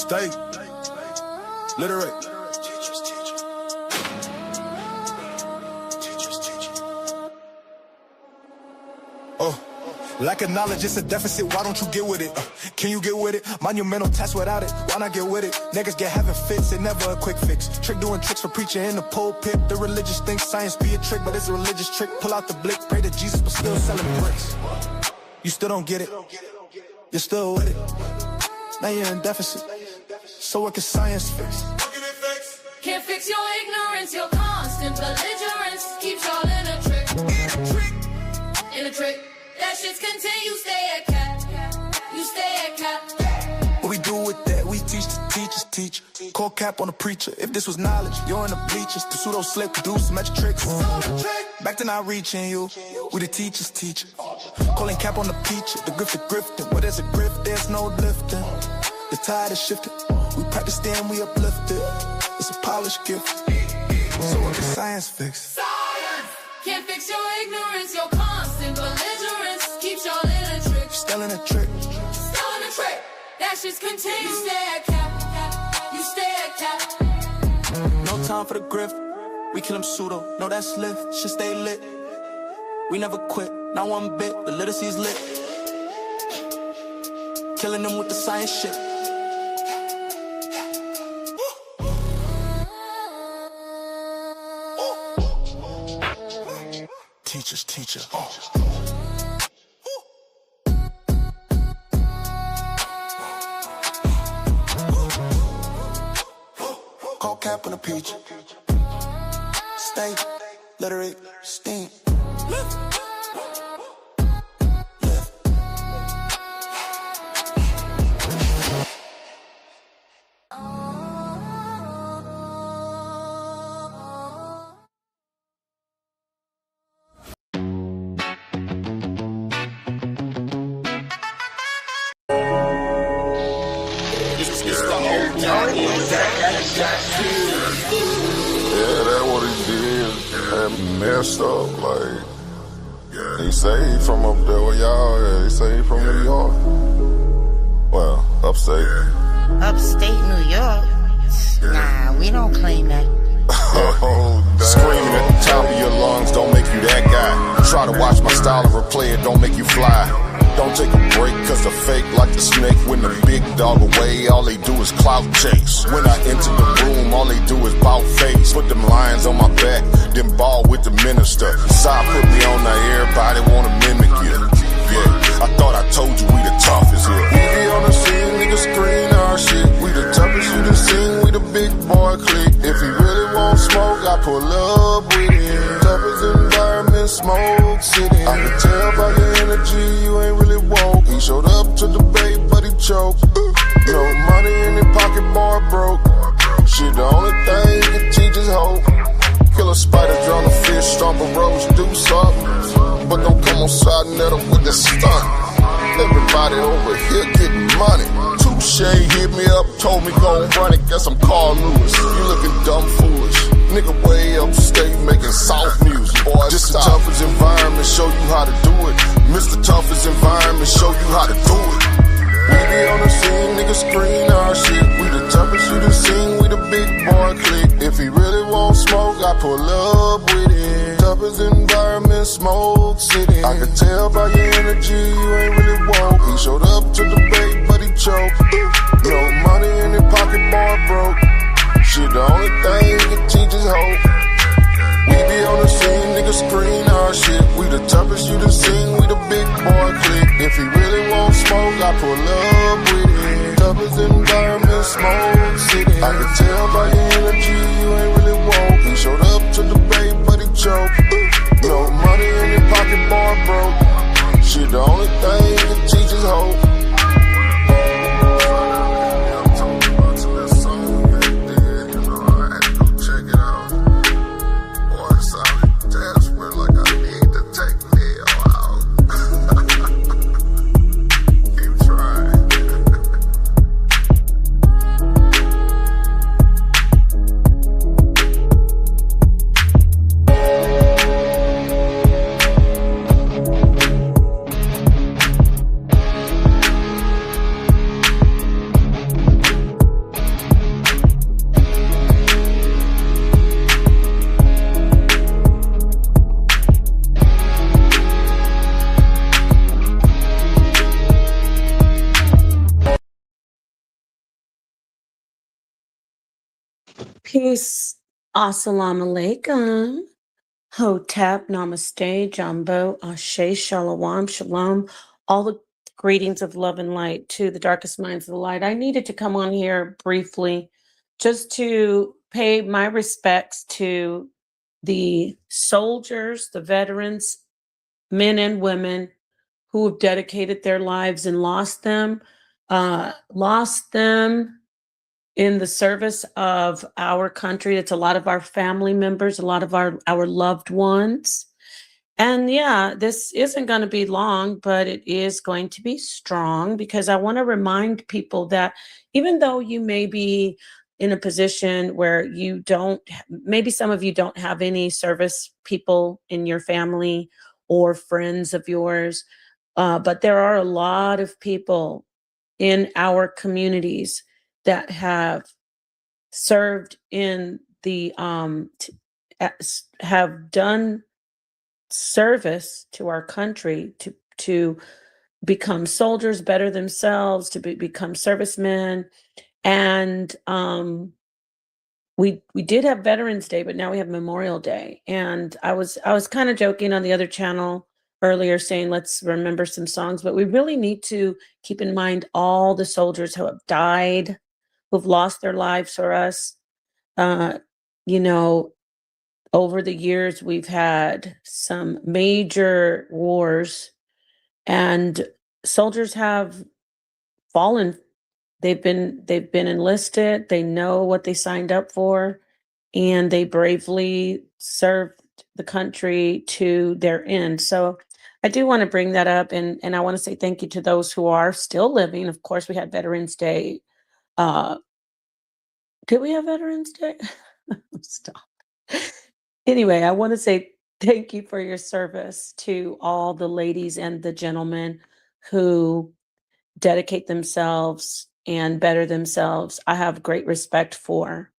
Stay. Literate. Lack of knowledge, it's a deficit, why don't you get with it? Can you get with it? Monumental task without it, why not get with it? Niggas get having fits, it never a quick fix. Trick doing tricks for preaching in the pulpit. The religious think science be a trick, but it's a religious trick. Pull out the blick, pray to Jesus, but still selling bricks. You still don't get it, you're still with it. Now you're in deficit, so what can science fix? Can't fix your ignorance, your constant belligerence keeps y'all in a trick. In a trick. That shit's continue, stay at cap. You stay at cap. What we do with that? We teach the teachers teach. Call cap on the preacher. If this was knowledge, you're in the bleachers. The pseudo slip, do some magic tricks. Back to not reaching you. We the teachers teach. Calling cap on the preacher. The grifting. What is a grift? There's no lifting. The tide is shifting. We practice then we uplift it. It's a polished gift. So what can science fix? Science can't fix your ignorance, your constant belligerence keeps y'all in a trick. Still in a trick. Still in a trick. That shit's continue. Stay at cap. You stay at cap. No time for the grift. We kill them pseudo. No, that's lift. Shit stay lit. We never quit. Not one bit. The literacy's lit. Killing them with the science shit. Teacher. Call cap on the peach. Stay, literate, steam. Lift. Messed up, like, he say he from up there where y'all at, he say he from New York. Well, upstate. Upstate New York? Nah, we don't claim that. Screaming at the top of your lungs, don't make you that guy. Try to watch my style and replay it, don't make you fly. Don't take a break, cause the fake like the snake. When the big dog away, all they do is clout chase. When I enter the room, all they do is bout face. Put them lions on my back, then ball with the minister. Side put me on now, everybody wanna mimic you. Yeah, I thought I told you we the toughest here. We be on the scene, niggas screen our shit. We the toughest you done seen, we the big boy clique. If he really want smoke, I pull up with him. Toughest environment, smoke city. I can tell by your energy, you ain't really woke. He showed up to the debate, but he choked. No money in his pocket, boy broke. Shit, the only thing he can teach is hope. Kill a spider, drown a fish, stomp a rose, do something. But don't come on side net up with the stunt. Everybody over here getting money. Touche hit me up, told me go and run it. Guess I'm Carl Lewis. You looking dumb foolish. Nigga way upstate making soft music. Boy, this the toughest environment, show you how to do it. Mr. Toughest environment, show you how to do it. We be on the scene, niggas screen our shit. We the toughest you done seen, we the big boy clique. If he really want smoke, I pull up with it. Toughest environment, smoke city. I can tell by your energy, you ain't really woke. He showed up to the debate, but he choked. No money in his pocket, boy broke. Shit, the only thing he can teach is hope. We be on the scene, niggas screen our shit. We the toughest you done seen, we the big boy clique. If he really want smoke, I pull up with it. Toughest environment, smoke city. I can tell by your energy, you ain't really woke. He showed up to the debate, but he choked. No money in his pocket, boy broke. Shit, the only thing he can teach is hope. Peace. Assalamu alaikum. Hotep, namaste, jumbo, ashe, shalom, shalom. All the greetings of love and light to the darkest minds of the light. I needed to come on here briefly just to pay my respects to the soldiers, the veterans, men and women who have dedicated their lives and lost them in the service of our country. It's a lot of our family members, a lot of our loved ones. And yeah, this isn't going to be long, but it is going to be strong because I want to remind people that even though you may be in a position where you don't, maybe some of you don't have any service people in your family or friends of yours, but there are a lot of people in our communities that have served in the have done service to our country to become soldiers, better themselves, to become servicemen. And we did have Veterans Day, but now we have Memorial Day. And I was kind of joking on the other channel earlier saying let's remember some songs, but we really need to keep in mind all the soldiers who have died, who've lost their lives for us. uh, you know, over the years, we've had some major wars, and soldiers have fallen. They've been enlisted. They know what they signed up for, and they bravely served the country to their end. So I do want to bring that up, and I want to say thank you to those who are still living. Of course, we had Veterans Day. Uh, did we have Veterans Day? Stop. Anyway, I want to say thank you for your service to all the ladies and the gentlemen who dedicate themselves and better themselves. I have great respect for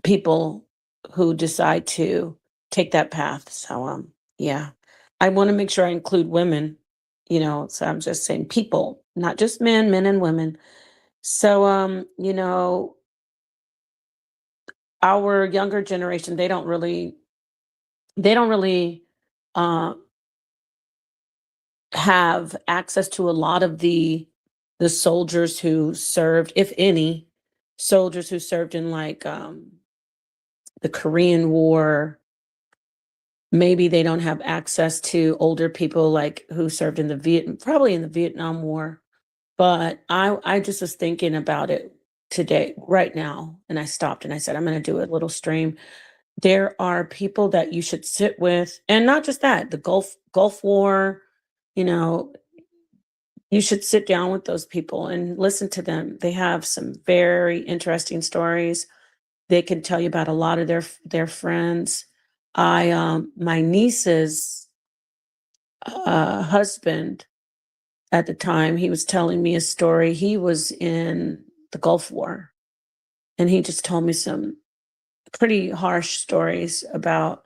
people who decide to take that path. So yeah. I want to make sure I include women, so I'm just saying people, not just men and women. So our younger generation, they don't really uh, have access to a lot of the soldiers who served, if any, soldiers who served in like the Korean War. Maybe they don't have access to older people like who served in probably in the Vietnam War. But I just was thinking about it today, right now, and I stopped and I said, I'm going to do a little stream. There are people that you should sit with, and not just that, the Gulf War, you know, you should sit down with those people and listen to them. They have some very interesting stories. They can tell you about a lot of their friends. My niece's husband at the time, he was telling me a story. He was in the Gulf War, and he just told me some pretty harsh stories about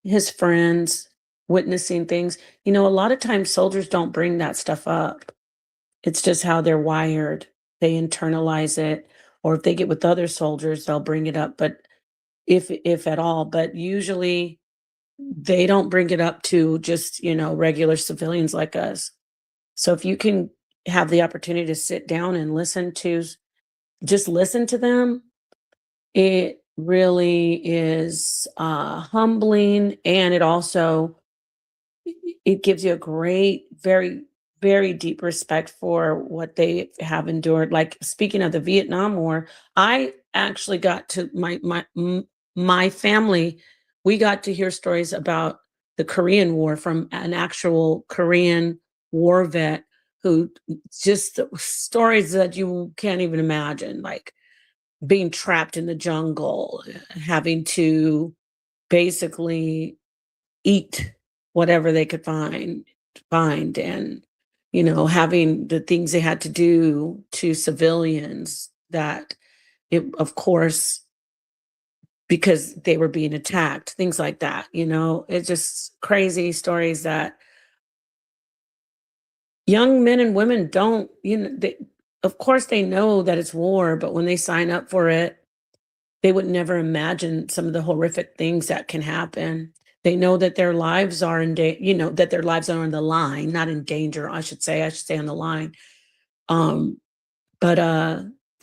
his friends witnessing things. A lot of times soldiers don't bring that stuff up. It's just how they're wired. They internalize it, or if they get with other soldiers, they'll bring it up, but if at all. But usually they don't bring it up to just, regular civilians like us. So if you can have the opportunity to sit down and just listen to them, it really is humbling, and it gives you a great, very, very deep respect for what they have endured. Like, speaking of the Vietnam War, I actually got to my family, we got to hear stories about the Korean War from an actual Korean war vet, who just stories that you can't even imagine, like being trapped in the jungle, having to basically eat whatever they could find, and having the things they had to do to civilians, that of course, because they were being attacked, things like that. It's just crazy stories that young men and women don't, of course they know that it's war, but when they sign up for it, they would never imagine some of the horrific things that can happen. They know that their lives are that their lives are on the line, not in danger, I should say on the line. Um, but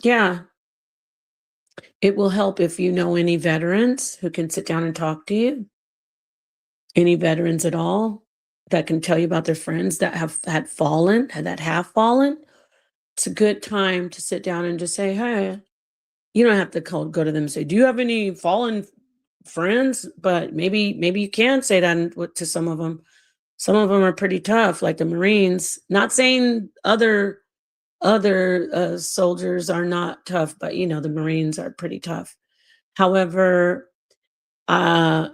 yeah, it will help if you know any veterans who can sit down and talk to you, any veterans at all that can tell you about their friends that have fallen. It's a good time to sit down and just say, hey, you don't have to go to them and say, do you have any fallen friends? But maybe you can say that to some of them. Some of them are pretty tough, like the Marines. Not saying other soldiers are not tough, but the Marines are pretty tough. However, uh,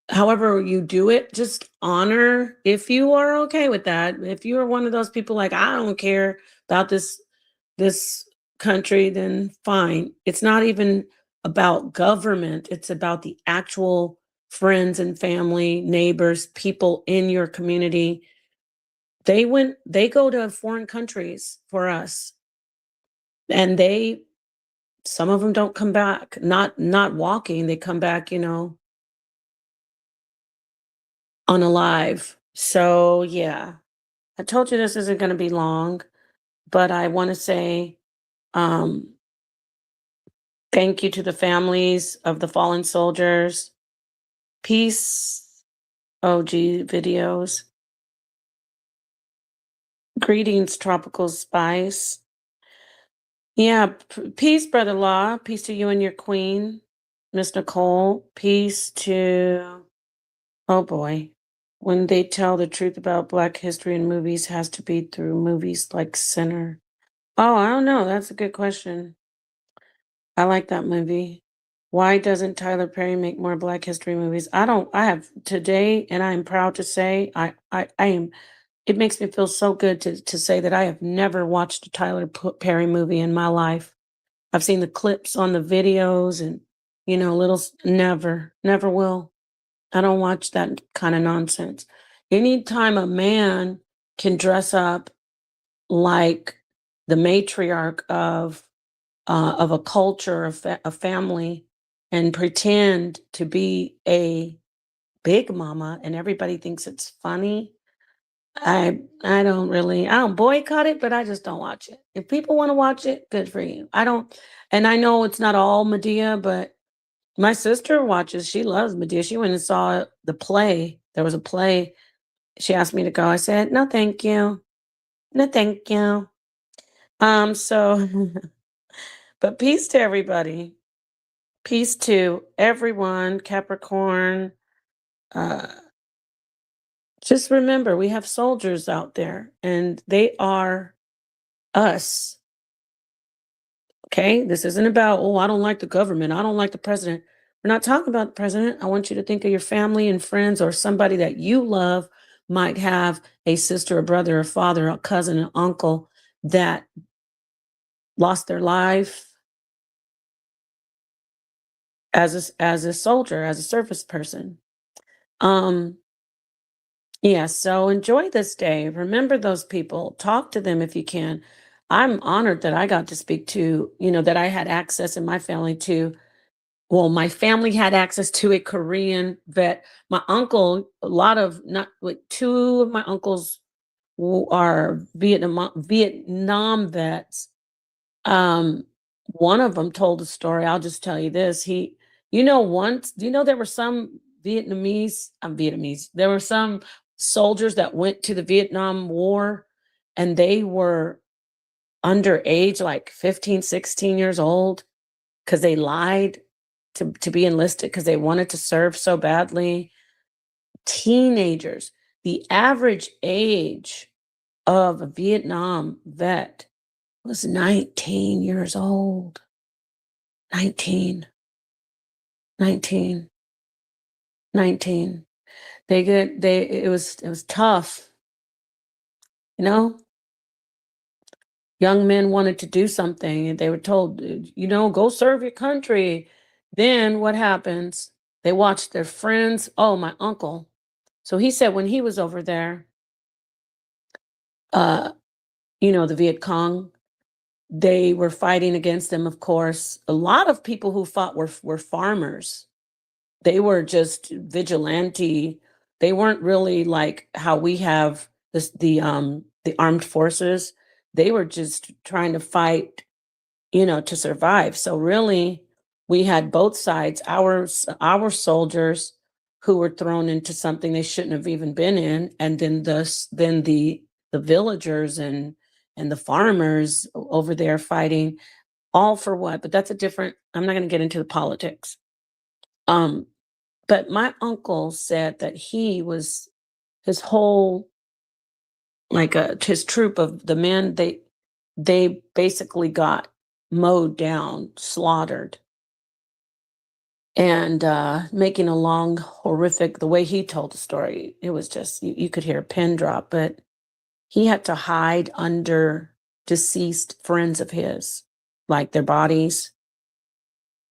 however you do it, just honor if you are okay with that. If you are one of those people like I don't care about this country, then fine. It's not even about government. It's about the actual friends and family, neighbors, people in your community. They go to foreign countries for us, and some of them don't come back, not walking, they come back, unalive. So, yeah. I told you this isn't gonna be long, but I wanna say, um, thank you to the families of the fallen soldiers. Peace, OG videos. Greetings, Tropical Spice. Yeah, peace, Brother Law. Peace to you and your queen, Miss Nicole. Peace to, oh boy, when they tell the truth about Black history in movies has to be through movies like Sinner. Oh, I don't know. That's a good question. I like that movie. Why doesn't Tyler Perry make more Black history movies? I have today, and I am proud to say, I am, it makes me feel so good to say that I have never watched a Perry movie in my life. I've seen the clips on the videos and, never will. I don't watch that kind of nonsense. Anytime a man can dress up like the matriarch of a culture, a family, and pretend to be a big mama, and everybody thinks it's funny. I don't boycott it, but I just don't watch it. If people want to watch it, good for you. I don't, and I know it's not all Medea, but my sister watches. She loves Medea. She went and saw the play. There was a play. She asked me to go. I said, no, thank you. No, thank you. So, but peace to everybody. Peace to everyone, Capricorn. Uh, just remember, we have soldiers out there, and they are us. Okay? This isn't about, oh, I don't like the government. I don't like the president. We're not talking about the president. I want you to think of your family and friends or somebody that you love might have a sister, a brother, a father, a cousin, an uncle that lost their life as a soldier, as a service person. Um, yeah, so enjoy this day. Remember those people. Talk to them if you can. I'm honored that I got to speak to, that I had access in my family to. Well, my family had access to a Korean vet. My uncle, a lot of not like two of my uncles who are Vietnam vets. Um, One of them told a story. I'll just tell you this. Once, do you know there were some Vietnamese, there were some soldiers that went to the Vietnam War and they were underage, like 15, 16 years old, because they lied to be enlisted because they wanted to serve so badly. Teenagers. The average age of a Vietnam vet was 19 years old. 19, 19, 19. It was tough, you know? Young men wanted to do something and they were told, go serve your country. Then what happens? They watch their friends. Oh, my uncle. So he said when he was over there, the Viet Cong, they were fighting against them, of course. A lot of people who fought were farmers. They were just vigilante. They weren't really like how we have this the armed forces. They were just trying to fight, to survive. So really, we had both sides. Our soldiers who were thrown into something they shouldn't have even been in, and then the villagers and the farmers over there fighting, all for what? But that's a different. I'm not going to get into the politics. Um, but my uncle said that his whole his troop of the men, they basically got mowed down, slaughtered. And making a long, horrific, the way he told the story, it was just, you could hear a pin drop, but he had to hide under deceased friends of his, like their bodies,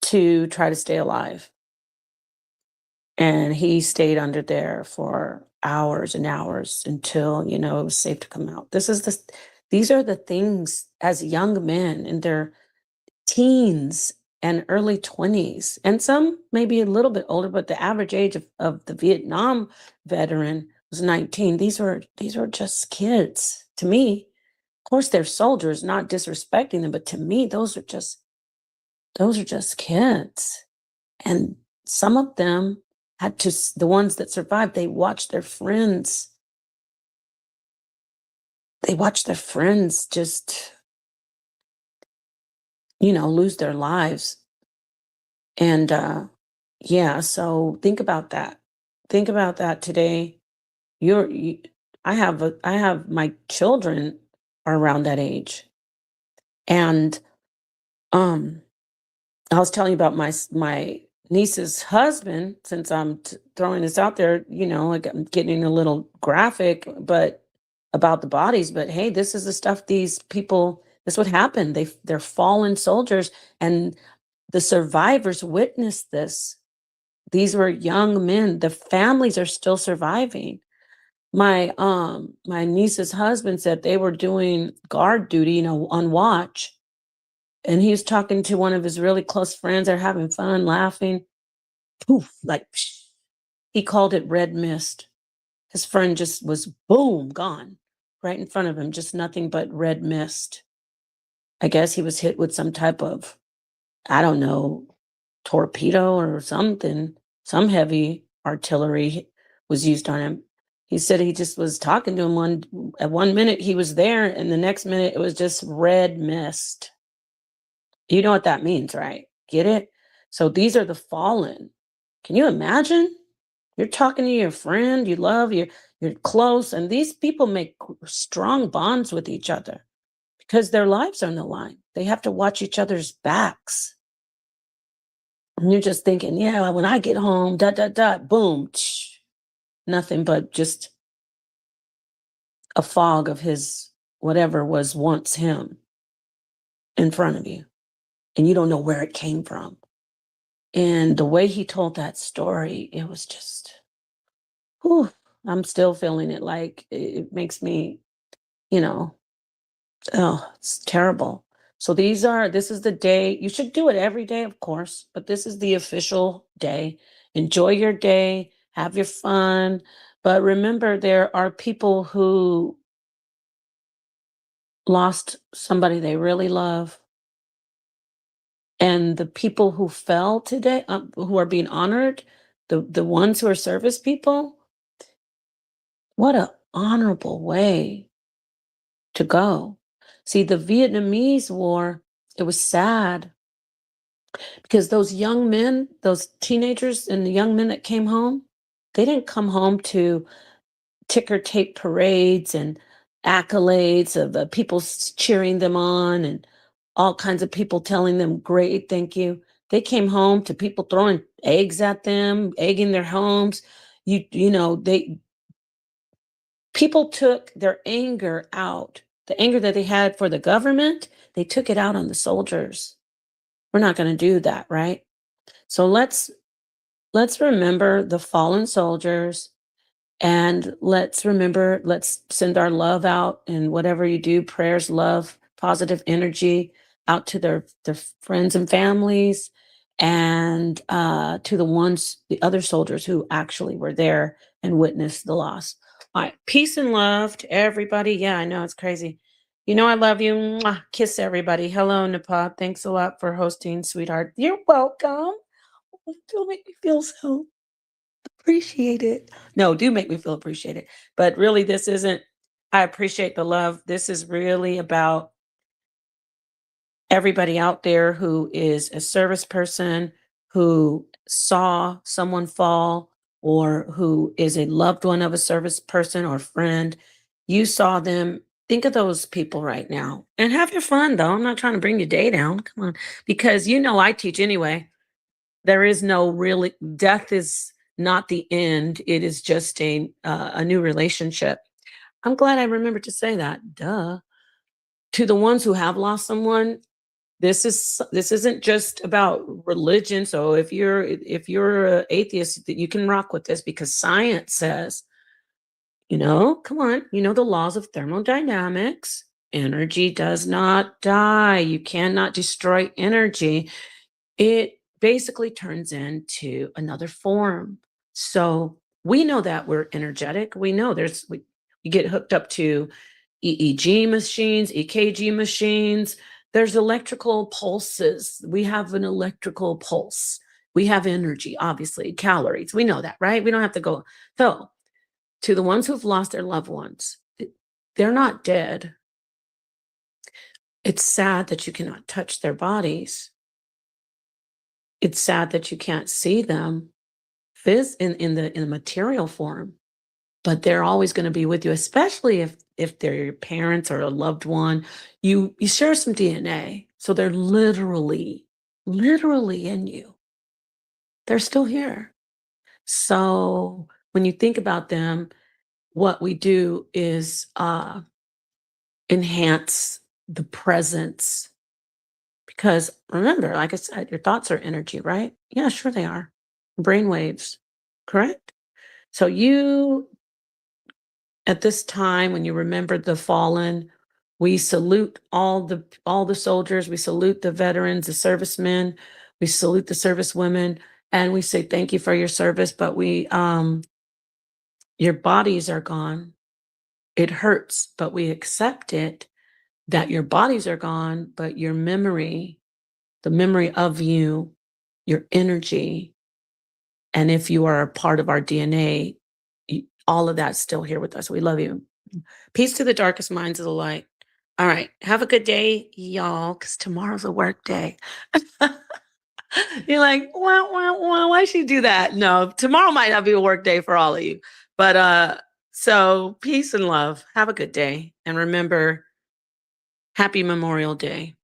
to try to stay alive. And he stayed under there for hours and hours until, it was safe to come out. These are the things as young men in their teens and early 20s, and some maybe a little bit older, but the average age of the Vietnam veteran was 19. These were just kids to me. Of course, they're soldiers, not disrespecting them, but to me, those are just kids. And some of them the ones that survived, they watched their friends just, lose their lives. And yeah, so think about that. Think about that today. I have my children are around that age. And I was telling you about my niece's husband, since I'm throwing this out there, like I'm getting a little graphic, but about the bodies. But hey, this is the stuff these people, this would happen. They're fallen soldiers, and the survivors witnessed this. These were young men. The families are still surviving. My niece's husband said they were doing guard duty, on watch. And he was talking to one of his really close friends. They're having fun, laughing. Poof, like psh, he called it red mist. His friend just was boom, gone right in front of him, just nothing but red mist. I guess he was hit with some type of, I don't know, torpedo or something. Some heavy artillery was used on him. He said he just was talking to him at 1 minute he was there, and the next minute it was just red mist. You know what that means, right? Get it? So these are the fallen. Can you imagine? You're talking to your friend you love, you're close, and these people make strong bonds with each other because their lives are on the line. They have to watch each other's backs. And you're just thinking, yeah, when I get home, boom, nothing but just a fog of his whatever was once him in front of you. And you don't know where it came from. And the way he told that story, it was just, whew, I'm still feeling it. Like it makes me, it's terrible. So this is the day. You should do it every day, of course, but this is the official day. Enjoy your day, have your fun. But remember, there are people who lost somebody they really love. And the people who fell today, who are being honored, the ones who are service people, what an honorable way to go. See, the Vietnamese War, it was sad because those young men, those teenagers and the young men that came home, they didn't come home to ticker tape parades and accolades of people cheering them on and all kinds of people telling them, great, thank you. They came home to people throwing eggs at them, egging their homes. People took their anger out, the anger that they had for the government, they took it out on the soldiers. We're not going to do that, right? So let's remember the fallen soldiers, and let's send our love out, and whatever you do, prayers, love, positive energy out to their friends and families, and to the other soldiers who actually were there and witnessed the loss. All right, peace and love to everybody. Yeah, I know it's crazy. You know I love you. Mwah. Kiss everybody. Hello, Napah. Thanks a lot for hosting, sweetheart. You're welcome. Don't make me feel so appreciated. No, do make me feel appreciated. But really, this isn't. I appreciate the love. This is really about everybody out there who is a service person, who saw someone fall, or who is a loved one of a service person or friend. You saw them. Think of those people right now and have your fun, though. I'm not trying to bring your day down. Come on. Because I teach anyway. There is no really, death is not the end. It is just a new relationship. I'm glad I remembered to say that. Duh. To the ones who have lost someone, this isn't just about religion. So if you're an atheist, that you can rock with this, because science says, come on, the laws of thermodynamics. Energy does not die. You cannot destroy energy. It basically turns into another form. So we know that we're energetic. We know we get hooked up to EEG machines, EKG machines. There's electrical pulses. We have an electrical pulse. We have energy, obviously, calories. We know that, right? We don't have to go. So, to the ones who've lost their loved ones, they're not dead. It's sad that you cannot touch their bodies. It's sad that you can't see them in the material form, but they're always going to be with you, especially if they're your parents or a loved one. You share some DNA, so they're literally in you. They're still here. So when you think about them, what we do is enhance the presence, because remember, like I said, your thoughts are energy, right? Yeah, sure they are. Brain waves, correct? So at this time, when you remember the fallen, we salute all the soldiers, we salute the veterans, the servicemen, we salute the servicewomen, and we say thank you for your service. But your bodies are gone. It hurts, but we accept it, that your bodies are gone, but your memory, the memory of you, your energy, and if you are a part of our DNA, all of that's still here with us. We love you. Peace to the darkest minds of the light. All right. Have a good day, y'all, because tomorrow's a work day. You're like, why should you do that? No, tomorrow might not be a work day for all of you. But so peace and love. Have a good day. And remember, happy Memorial Day.